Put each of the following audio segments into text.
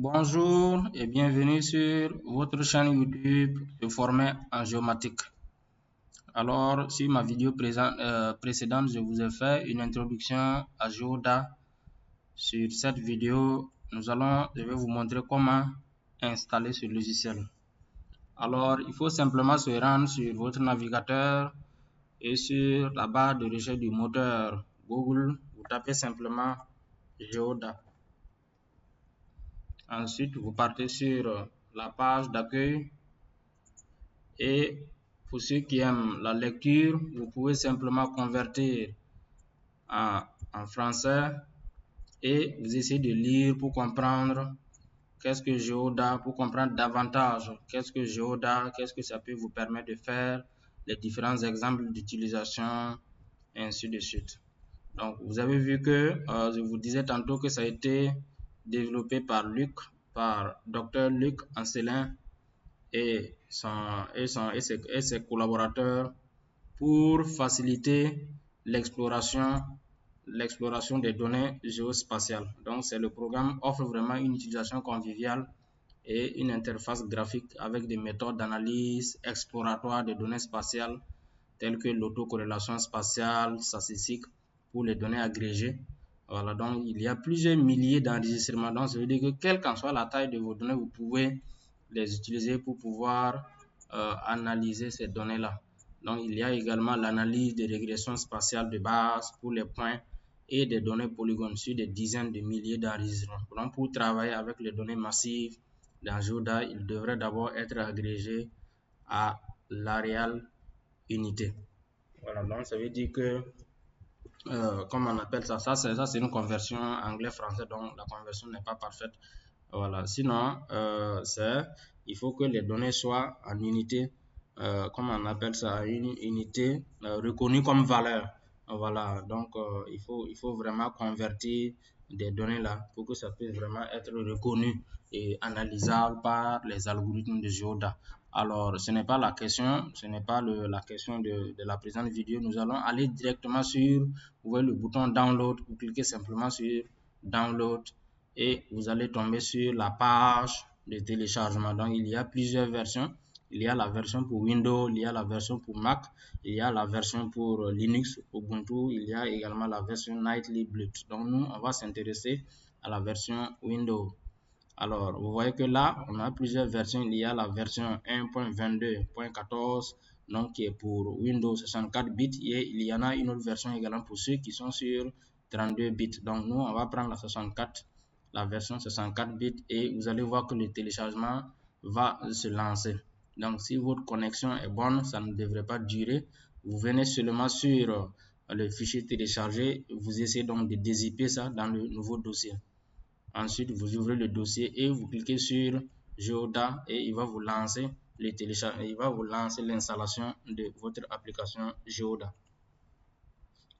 Bonjour et bienvenue sur votre chaîne YouTube de Formé en géomatique. Alors, sur ma vidéo précédente, je vous ai fait une introduction à Geoda. Sur cette vidéo, je vais vous montrer comment installer ce logiciel. Alors, il faut simplement se rendre sur votre navigateur et sur la barre de recherche du moteur Google, vous tapez simplement Geoda. Ensuite, vous partez sur la page d'accueil et pour ceux qui aiment la lecture, vous pouvez simplement convertir en français et vous essayez de lire pour comprendre qu'est-ce que Geoda, pour comprendre davantage qu'est-ce que Geoda, qu'est-ce que ça peut vous permettre de faire, les différents exemples d'utilisation et ainsi de suite. Donc, vous avez vu que je vous disais tantôt que ça a été développé par Dr Luc Ancelin et ses collaborateurs pour faciliter l'exploration des données géospatiales. Donc, le programme offre vraiment une utilisation conviviale et une interface graphique avec des méthodes d'analyse exploratoire des données spatiales telles que l'autocorrélation spatiale, statistique pour les données agrégées. Voilà, donc il y a plusieurs milliers d'enregistrements. Donc, ça veut dire que quelle qu'en soit la taille de vos données, vous pouvez les utiliser pour pouvoir analyser ces données-là. Donc, il y a également l'analyse des régressions spatiales de base pour les points et des données polygones sur des dizaines de milliers d'enregistrements. Donc, pour travailler avec les données massives dans Geoda, il devrait d'abord être agrégé à l'Areal Unité. Voilà, donc ça veut dire que, comme on appelle ça, c'est une conversion anglais-français, donc la conversion n'est pas parfaite. Voilà, sinon, il faut que les données soient en unité, comme on appelle ça, une unité reconnue comme valeur. Voilà, donc il faut vraiment convertir des données là pour que ça puisse vraiment être reconnu et analysable par les algorithmes de Geoda. Alors, ce n'est pas la question, la question de la présente vidéo. Nous allons aller directement sur, vous voyez le bouton download, vous cliquez simplement sur download et vous allez tomber sur la page de téléchargement. Donc, il y a plusieurs versions. Il y a la version pour Windows, il y a la version pour Mac, il y a la version pour Linux, Ubuntu, il y a également la version Nightly Bluetooth. Donc, nous, on va s'intéresser à la version Windows. Alors, vous voyez que là, on a plusieurs versions. Il y a la version 1.22.14, donc qui est pour Windows 64 bits. Et il y en a une autre version également pour ceux qui sont sur 32 bits. Donc, nous, on va prendre la version 64 bits et vous allez voir que le téléchargement va se lancer. Donc, si votre connexion est bonne, ça ne devrait pas durer. Vous venez seulement sur le fichier téléchargé. Vous essayez donc de dézipper ça dans le nouveau dossier. Ensuite, vous ouvrez le dossier et vous cliquez sur Geoda et il va vous lancer l'installation de votre application Geoda.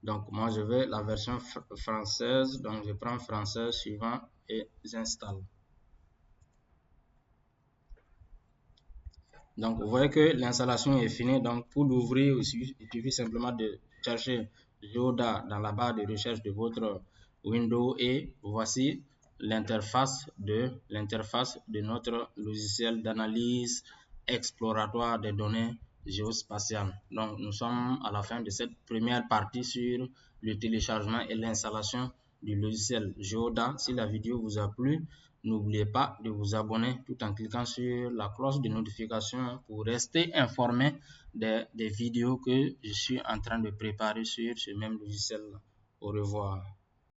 Donc, moi, je vais la version française. Donc, je prends français suivant et j'installe. Donc, vous voyez que l'installation est finie. Donc, pour l'ouvrir, il suffit simplement de chercher Geoda dans la barre de recherche de votre Windows et voici l'interface de notre logiciel d'analyse exploratoire des données géospatiales. Donc, nous sommes à la fin de cette première partie sur le téléchargement et l'installation du logiciel Geoda. Si la vidéo vous a plu, n'oubliez pas de vous abonner tout en cliquant sur la cloche de notification pour rester informé des vidéos que je suis en train de préparer sur ce même logiciel. Au revoir.